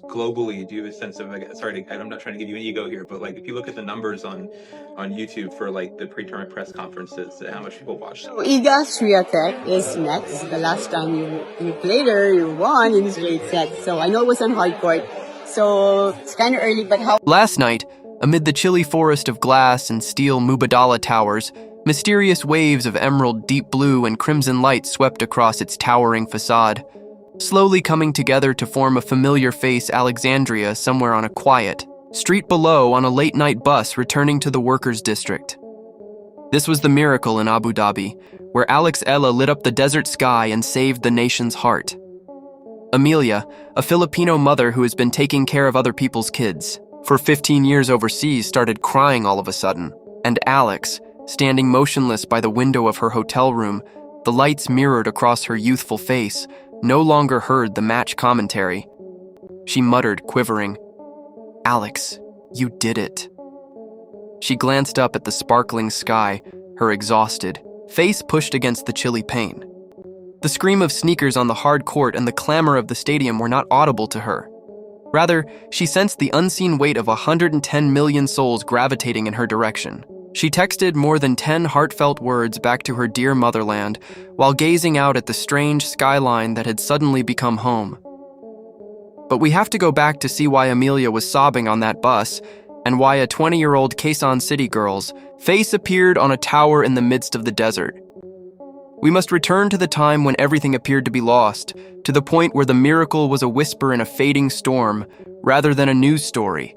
globally, do you have a sense of, like, sorry, I'm not trying to give you an ego here, but like if you look at the numbers on YouTube for like the pre-tournament press conferences, how much people watch them? So Iga's Tech is next. The last time you played her, you won in straight sets. So I know it was on hard court. So it's kind of early, but how? Last night, amid the chilly forest of glass and steel Mubadala towers, mysterious waves of emerald, deep blue, and crimson light swept across its towering facade, slowly coming together to form a familiar face Alexandria somewhere on a quiet street below on a late-night bus returning to the workers' district. This was the miracle in Abu Dhabi, where Eala lit up the desert sky and saved the nation's heart. Amelia, a Filipino mother who has been taking care of other people's kids for 15 years overseas, started crying all of a sudden, and Alex, standing motionless by the window of her hotel room, the lights mirrored across her youthful face, no longer heard the match commentary. She muttered, quivering, "Alex, you did it." She glanced up at the sparkling sky, her exhausted face pushed against the chilly pane. The scream of sneakers on the hard court and the clamor of the stadium were not audible to her. Rather, she sensed the unseen weight of 110 million souls gravitating in her direction. She texted more than 10 heartfelt words back to her dear motherland while gazing out at the strange skyline that had suddenly become home. But we have to go back to see why Amelia was sobbing on that bus and why a 20-year-old Quezon City girl's face appeared on a tower in the midst of the desert. We must return to the time when everything appeared to be lost, to the point where the miracle was a whisper in a fading storm rather than a news story.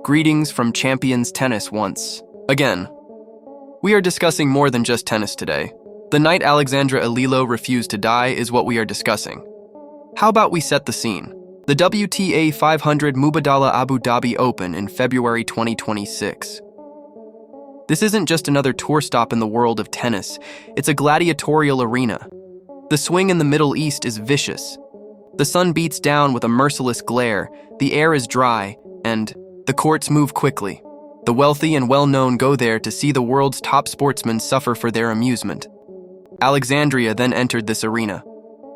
Greetings from Champions Tennis once again. We are discussing more than just tennis today. The night Alexandra Eala refused to die is what we are discussing. How about we set the scene? The WTA 500 Mubadala Abu Dhabi Open in February 2026. This isn't just another tour stop in the world of tennis, it's a gladiatorial arena. The swing in the Middle East is vicious. The sun beats down with a merciless glare, the air is dry, and the courts move quickly. The wealthy and well-known go there to see the world's top sportsmen suffer for their amusement. Alexandria then entered this arena.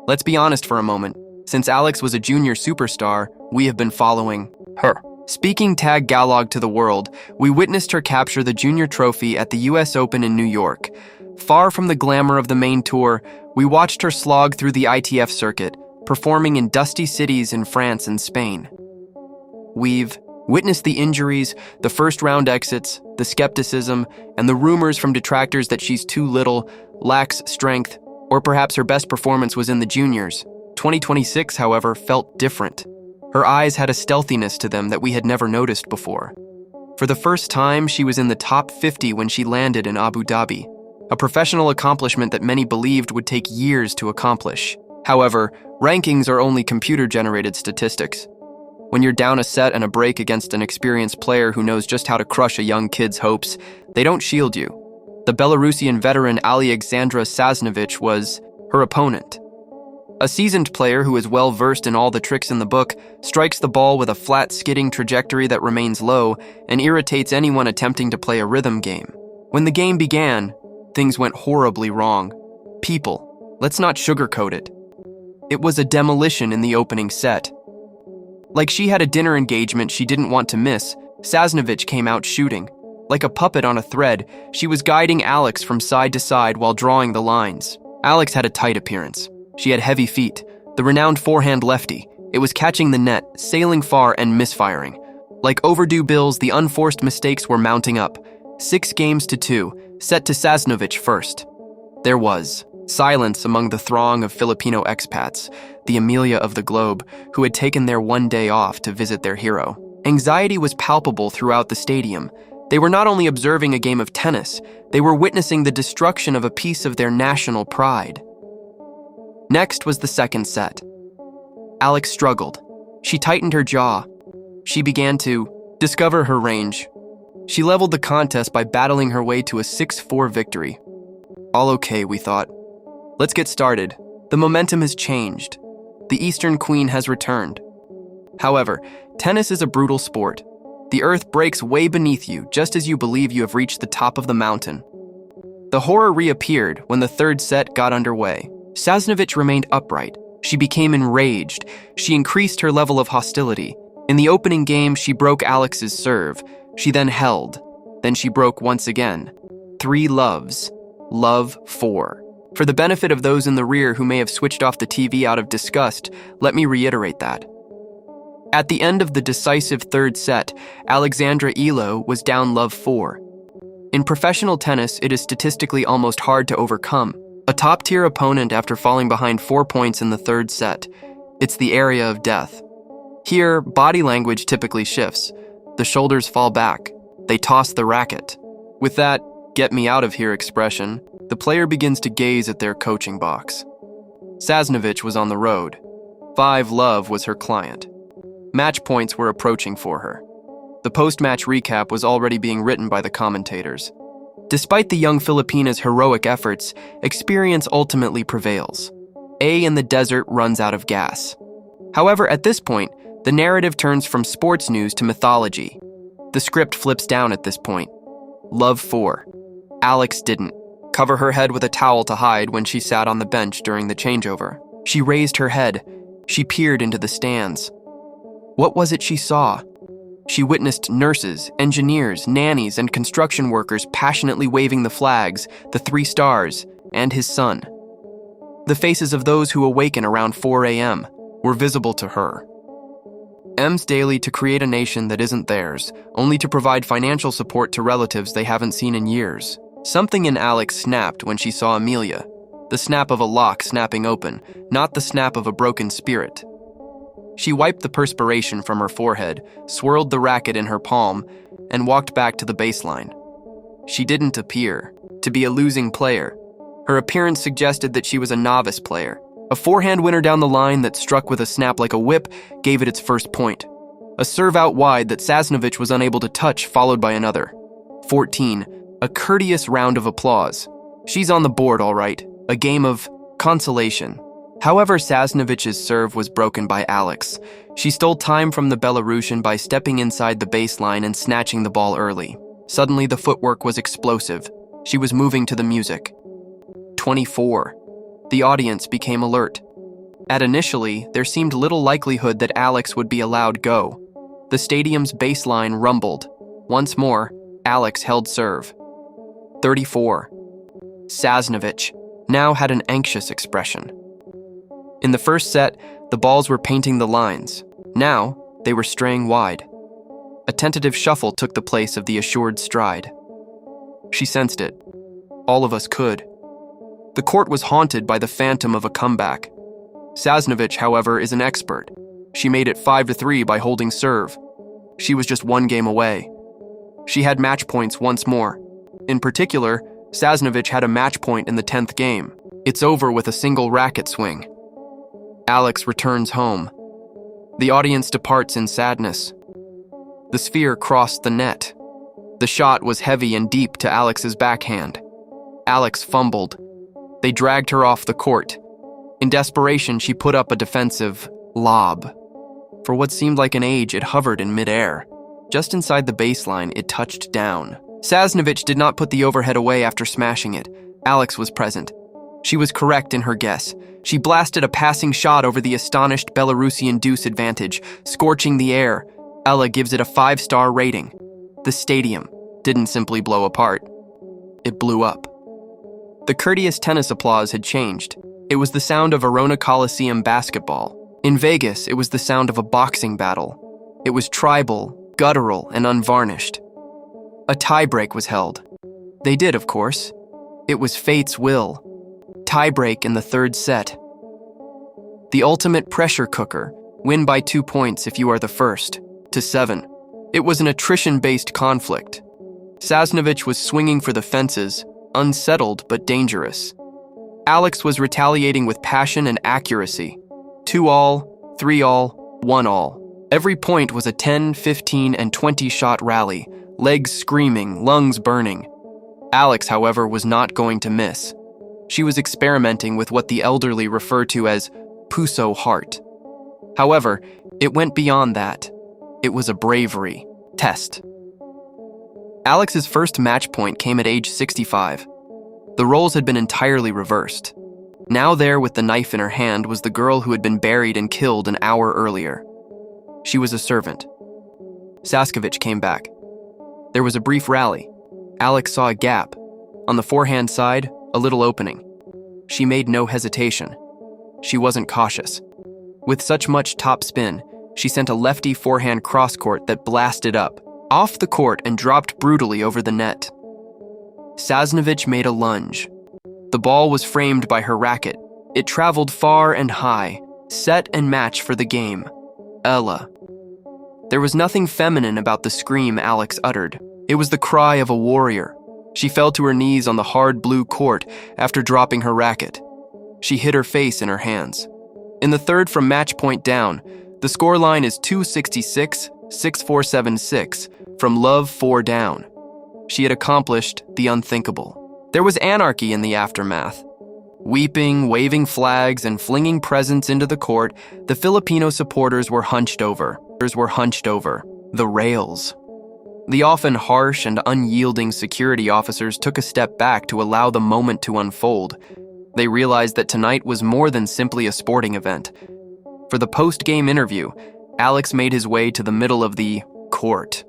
Let's be honest for a moment. Since Alex was a junior superstar, we have been following her. Speaking tag Galog to the world, we witnessed her capture the junior trophy at the US Open in New York. Far from the glamour of the main tour, we watched her slog through the ITF circuit, performing in dusty cities in France and Spain. We've witnessed the injuries, the first-round exits, the skepticism, and the rumors from detractors that she's too little, lacks strength, or perhaps her best performance was in the juniors. 2026, however, felt different. Her eyes had a stealthiness to them that we had never noticed before. For the first time, she was in the top 50 when she landed in Abu Dhabi, a professional accomplishment that many believed would take years to accomplish. However, rankings are only computer-generated statistics. When you're down a set and a break against an experienced player who knows just how to crush a young kid's hopes, they don't shield you. The Belarusian veteran Alexandra Sasnovich was her opponent. A seasoned player who is well versed in all the tricks in the book strikes the ball with a flat, skidding trajectory that remains low and irritates anyone attempting to play a rhythm game. When the game began, things went horribly wrong. People, let's not sugarcoat it. It was a demolition in the opening set. Like she had a dinner engagement she didn't want to miss, Sasnovich came out shooting. Like a puppet on a thread, she was guiding Alex from side to side while drawing the lines. Alex had a tight appearance. She had heavy feet, the renowned forehand lefty. It was catching the net, sailing far, and misfiring. Like overdue bills, the unforced mistakes were mounting up. 6-2, set to Sasnovich first. There was silence among the throng of Filipino expats, the Amelia of the globe, who had taken their one day off to visit their hero. Anxiety was palpable throughout the stadium. They were not only observing a game of tennis, they were witnessing the destruction of a piece of their national pride. Next was the second set. Alex struggled. She tightened her jaw. She began to discover her range. She leveled the contest by battling her way to a 6-4 victory. All okay, we thought. Let's get started. The momentum has changed. The Eastern Queen has returned. However, tennis is a brutal sport. The earth breaks way beneath you just as you believe you have reached the top of the mountain. The horror reappeared when the third set got underway. Sasnovich remained upright. She became enraged. She increased her level of hostility. In the opening game, she broke Alex's serve. She then held. Then she broke once again. 3 loves. Love 4. For the benefit of those in the rear who may have switched off the TV out of disgust, let me reiterate that. At the end of the decisive third set, Alexandra Eala was down love 4. In professional tennis, it is statistically almost hard to overcome a top-tier opponent after falling behind 4 points in the third set. It's the area of death. Here, body language typically shifts. The shoulders fall back. They toss the racket. With that "get me out of here" expression, the player begins to gaze at their coaching box. Sasnovich was on the road. 5 love was her client. Match points were approaching for her. The post-match recap was already being written by the commentators. Despite the young Filipina's heroic efforts, experience ultimately prevails. A in the desert runs out of gas. However, at this point, the narrative turns from sports news to mythology. The script flips down at this point. Love 4. Alex didn't cover her head with a towel to hide when she sat on the bench during the changeover. She raised her head. She peered into the stands. What was it she saw? She witnessed nurses, engineers, nannies, and construction workers passionately waving the flags, the 3 stars, and his son. The faces of those who awaken around 4 a.m. were visible to her. M's daily to create a nation that isn't theirs, only to provide financial support to relatives they haven't seen in years. Something in Alex snapped when she saw Amelia. The snap of a lock snapping open, not the snap of a broken spirit. She wiped the perspiration from her forehead, swirled the racket in her palm, and walked back to the baseline. She didn't appear to be a losing player. Her appearance suggested that she was a novice player. A forehand winner down the line that struck with a snap like a whip gave it its first point. A serve out wide that Sasnovich was unable to touch, followed by another. 14. A courteous round of applause. She's on the board, all right. A game of consolation. However, Sasnovich's serve was broken by Alex. She stole time from the Belarusian by stepping inside the baseline and snatching the ball early. Suddenly, the footwork was explosive. She was moving to the music. 24. The audience became alert. Initially, there seemed little likelihood that Alex would be allowed go. The stadium's baseline rumbled. Once more, Alex held serve. 34. Sasnovich now had an anxious expression. In the first set, the balls were painting the lines. Now, they were straying wide. A tentative shuffle took the place of the assured stride. She sensed it. All of us could. The court was haunted by the phantom of a comeback. Sasnovich, however, is an expert. She made it 5-3 by holding serve. She was just 1 game away. She had match points once more. In particular, Sasnovich had a match point in the 10th game. It's over with a single racket swing. Alex returns home. The audience departs in sadness. The sphere crossed the net. The shot was heavy and deep to Alex's backhand. Alex fumbled. They dragged her off the court. In desperation, she put up a defensive lob. For what seemed like an age, it hovered in midair. Just inside the baseline, it touched down. Sasnovich did not put the overhead away after smashing it. Alex was present. She was correct in her guess. She blasted a passing shot over the astonished Belarusian deuce advantage, scorching the air. Eala gives it a 5-star rating. The stadium didn't simply blow apart. It blew up. The courteous tennis applause had changed. It was the sound of Verona Coliseum basketball. In Vegas, it was the sound of a boxing battle. It was tribal, guttural, and unvarnished. A tiebreak was held. They did, of course. It was fate's will. Tiebreak in the 3rd set. The ultimate pressure cooker. Win by 2 points if you are the first. To 7. It was an attrition-based conflict. Sasnovich was swinging for the fences, unsettled but dangerous. Alex was retaliating with passion and accuracy. 2-all, 3-all, 1-all. Every point was a 10, 15, and 20-shot rally, legs screaming, lungs burning. Alex, however, was not going to miss. She was experimenting with what the elderly refer to as puso heart. However, it went beyond that. It was a bravery test. Alex's first match point came at age 65. The roles had been entirely reversed. Now there with the knife in her hand was the girl who had been buried and killed an hour earlier. She was a servant. Saskovich came back. There was a brief rally. Alex saw a gap. On the forehand side, a little opening. She made no hesitation. She wasn't cautious. With such much top spin, she sent a lefty forehand cross-court that blasted up, off the court and dropped brutally over the net. Sasnovich made a lunge. The ball was framed by her racket. It traveled far and high, set and match for the game. Eala. There was nothing feminine about the scream Alex uttered. It was the cry of a warrior. She fell to her knees on the hard blue court after dropping her racket. She hid her face in her hands. In the third from match point down, the scoreline is 266, 6476, from love 4 down. She had accomplished the unthinkable. There was anarchy in the aftermath. Weeping, waving flags, and flinging presents into the court, the Filipino supporters were hunched over. The rails. The often harsh and unyielding security officers took a step back to allow the moment to unfold. They realized that tonight was more than simply a sporting event. For the post-game interview, Alex made his way to the middle of the court.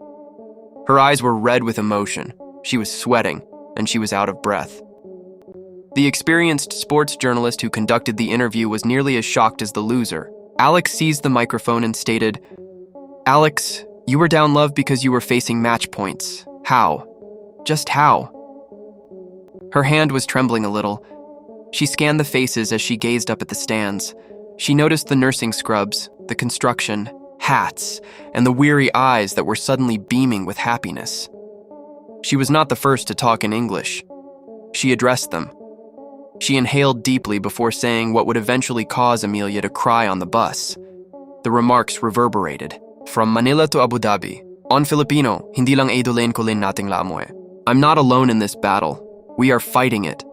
Her eyes were red with emotion. She was sweating, and she was out of breath. The experienced sports journalist who conducted the interview was nearly as shocked as the loser. Alex seized the microphone and stated, "Alex, you were down love because you were facing match points. How? Just how?" Her hand was trembling a little. She scanned the faces as she gazed up at the stands. She noticed the nursing scrubs, the construction, hats, and the weary eyes that were suddenly beaming with happiness. She was not the first to talk in English. She addressed them. She inhaled deeply before saying what would eventually cause Amelia to cry on the bus. The remarks reverberated. From Manila to Abu Dhabi. On Filipino, hindi lang idolain ko lin nating lamoy. I'm not alone in this battle. We are fighting it.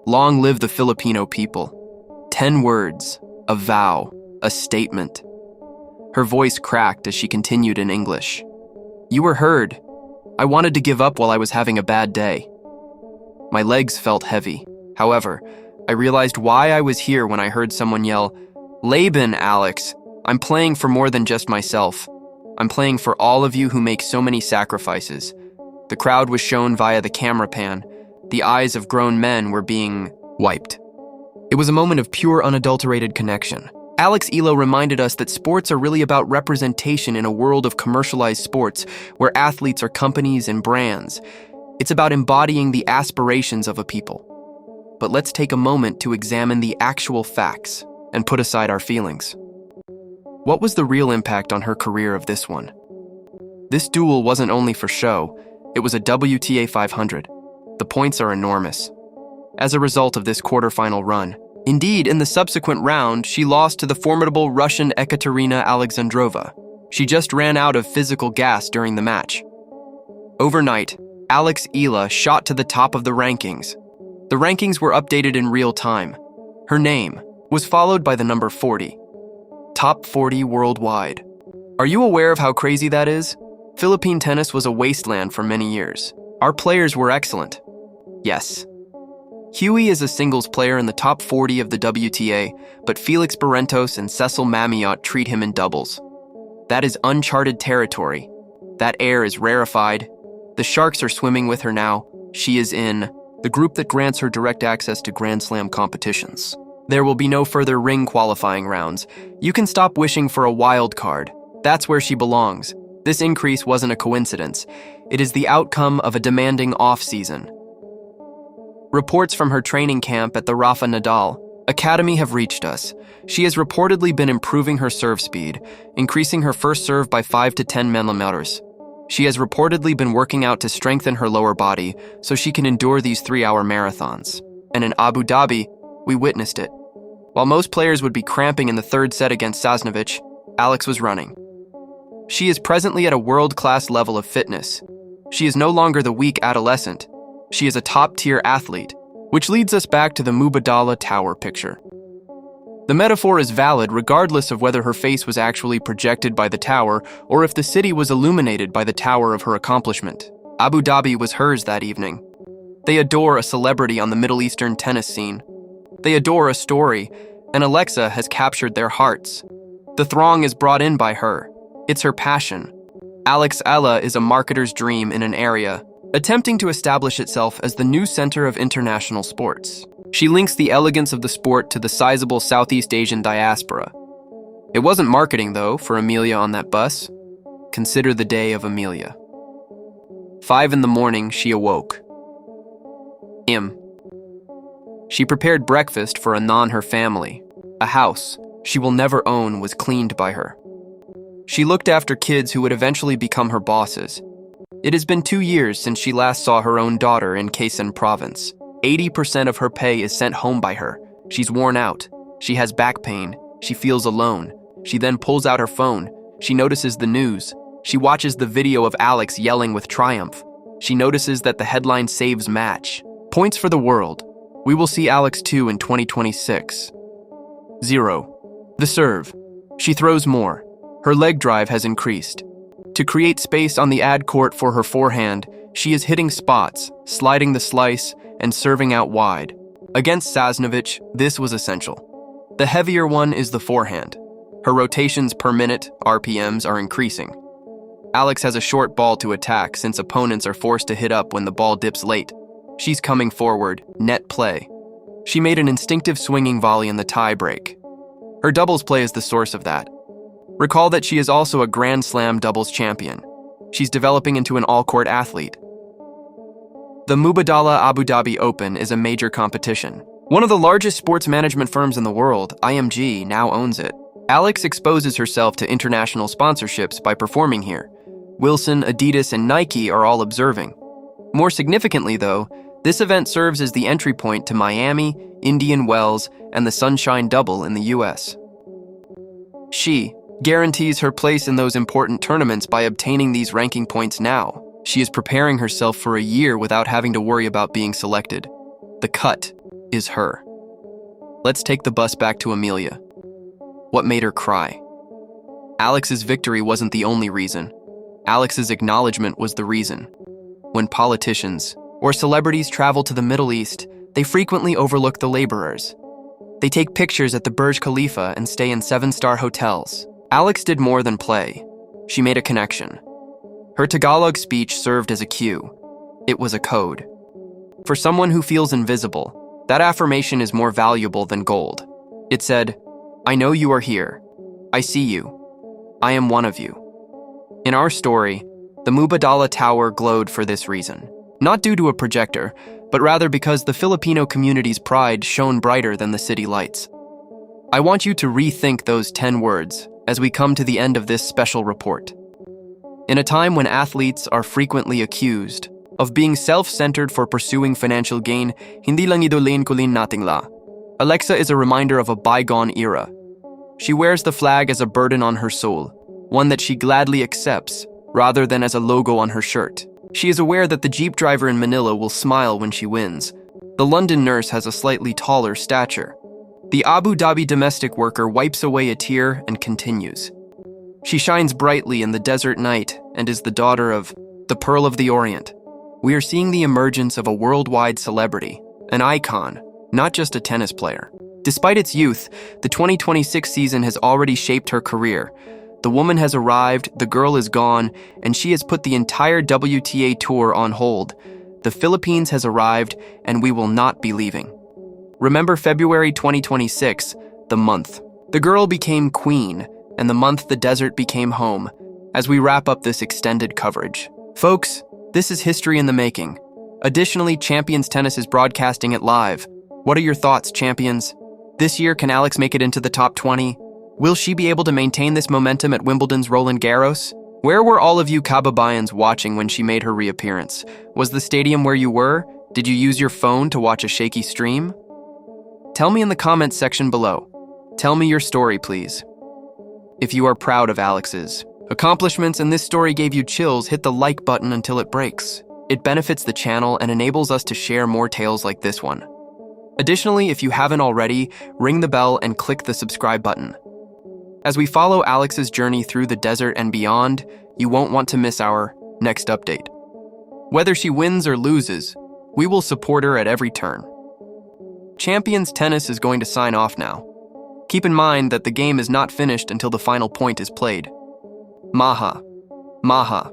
Long live the Filipino people. 10 words, a vow, a statement. Her voice cracked as she continued in English. You were heard. I wanted to give up while I was having a bad day. My legs felt heavy. However, I realized why I was here when I heard someone yell, "Laban, Alex, I'm playing for more than just myself. I'm playing for all of you who make so many sacrifices." The crowd was shown via the camera pan. The eyes of grown men were being wiped. It was a moment of pure, unadulterated connection. Alex Eala reminded us that sports are really about representation in a world of commercialized sports where athletes are companies and brands. It's about embodying the aspirations of a people. But let's take a moment to examine the actual facts and put aside our feelings. What was the real impact on her career of this one? This duel wasn't only for show, it was a WTA 500. The points are enormous. As a result of this quarterfinal run, indeed, in the subsequent round, she lost to the formidable Russian Ekaterina Alexandrova. She just ran out of physical gas during the match. Overnight, Alex Eala shot to the top of the rankings. The rankings were updated in real time. Her name was followed by the number 40. Top 40 worldwide. Are you aware of how crazy that is? Philippine tennis was a wasteland for many years. Our players were excellent. Yes. Huey is a singles player in the top 40 of the WTA, but Felix Barrentos and Cecil Mamiot treat him in doubles. That is uncharted territory. That air is rarefied. The Sharks are swimming with her now. She is in the group that grants her direct access to Grand Slam competitions. There will be no further ring qualifying rounds. You can stop wishing for a wild card. That's where she belongs. This increase wasn't a coincidence. It is the outcome of a demanding off-season. Reports from her training camp at the Rafa Nadal Academy have reached us. She has reportedly been improving her serve speed, increasing her first serve by 5 to 10 millimeters. She has reportedly been working out to strengthen her lower body so she can endure these 3-hour marathons. And in Abu Dhabi, we witnessed it. While most players would be cramping in the third set against Sasnovich, Alex was running. She is presently at a world-class level of fitness. She is no longer the weak adolescent. She is a top-tier athlete, which leads us back to the Mubadala Tower picture. The metaphor is valid regardless of whether her face was actually projected by the tower or if the city was illuminated by the tower of her accomplishment. Abu Dhabi was hers that evening. They adore a celebrity on the Middle Eastern tennis scene. They adore a story, and Alexa has captured their hearts. The throng is brought in by her. It's her passion. Eala is a marketer's dream in an area, attempting to establish itself as the new center of international sports. She links the elegance of the sport to the sizable Southeast Asian diaspora. It wasn't marketing, though, for Amelia on that bus. Consider the day of Amelia. 5 in the morning, she awoke. She prepared breakfast for Anan, her family. A house she will never own was cleaned by her. She looked after kids who would eventually become her bosses. It has been 2 years since she last saw her own daughter in Quezon province. 80% of her pay is sent home by her. She's worn out. She has back pain. She feels alone. She then pulls out her phone. She notices the news. She watches the video of Alex yelling with triumph. She notices that the headline saves match. Points for the world. We will see Alex too in 2026. 0. The serve. She throws more. Her leg drive has increased. To create space on the ad court for her forehand, she is hitting spots, sliding the slice, and serving out wide. Against Sasnovich, this was essential. The heavier one is the forehand. Her rotations per minute, RPMs, are increasing. Alex has a short ball to attack since opponents are forced to hit up when the ball dips late. She's coming forward, net play. She made an instinctive swinging volley in the tie break. Her doubles play is the source of that. Recall that she is also a Grand Slam doubles champion. She's developing into an all-court athlete. The Mubadala Abu Dhabi Open is a major competition. One of the largest sports management firms in the world, IMG, now owns it. Alex exposes herself to international sponsorships by performing here. Wilson, Adidas, and Nike are all observing. More significantly, though, this event serves as the entry point to Miami, Indian Wells, and the Sunshine Double in the US. She guarantees her place in those important tournaments by obtaining these ranking points now. She is preparing herself for a year without having to worry about being selected. The cut is her. Let's take the bus back to Amelia. What made her cry? Alex's victory wasn't the only reason. Alex's acknowledgement was the reason. When politicians or celebrities travel to the Middle East, they frequently overlook the laborers. They take pictures at the Burj Khalifa and stay in 7-star hotels. Alex did more than play. She made a connection. Her Tagalog speech served as a cue. It was a code. For someone who feels invisible, that affirmation is more valuable than gold. It said, "I know you are here. I see you. I am one of you." In our story, the Mubadala Tower glowed for this reason. Not due to a projector, but rather because the Filipino community's pride shone brighter than the city lights. I want you to rethink those 10 words as we come to the end of this special report. In a time when athletes are frequently accused of being self-centered for pursuing financial gain, hindi lang idolin kulin nating la. Alexa is a reminder of a bygone era. She wears the flag as a burden on her soul, one that she gladly accepts, rather than as a logo on her shirt. She is aware that the Jeep driver in Manila will smile when she wins. The London nurse has a slightly taller stature. The Abu Dhabi domestic worker wipes away a tear and continues. She shines brightly in the desert night and is the daughter of the Pearl of the Orient. We are seeing the emergence of a worldwide celebrity, an icon, not just a tennis player. Despite its youth, the 2026 season has already shaped her career. The woman has arrived, the girl is gone, and she has put the entire WTA tour on hold. The Philippines has arrived, and we will not be leaving. Remember February 2026, the month. The girl became queen, and the month the desert became home, as we wrap up this extended coverage. Folks, this is history in the making. Additionally, Champions Tennis is broadcasting it live. What are your thoughts, Champions? This year, can Alex make it into the top 20? Will she be able to maintain this momentum at Wimbledon's Roland Garros? Where were all of you Kababayans watching when she made her reappearance? Was the stadium where you were? Did you use your phone to watch a shaky stream? Tell me in the comments section below. Tell me your story, please. If you are proud of Alex's accomplishments and this story gave you chills, hit the like button until it breaks. It benefits the channel and enables us to share more tales like this one. Additionally, if you haven't already, ring the bell and click the subscribe button. As we follow Alex's journey through the desert and beyond, you won't want to miss our next update. Whether she wins or loses, we will support her at every turn. Champions Tennis is going to sign off now. Keep in mind that the game is not finished until the final point is played. Maha. Maha.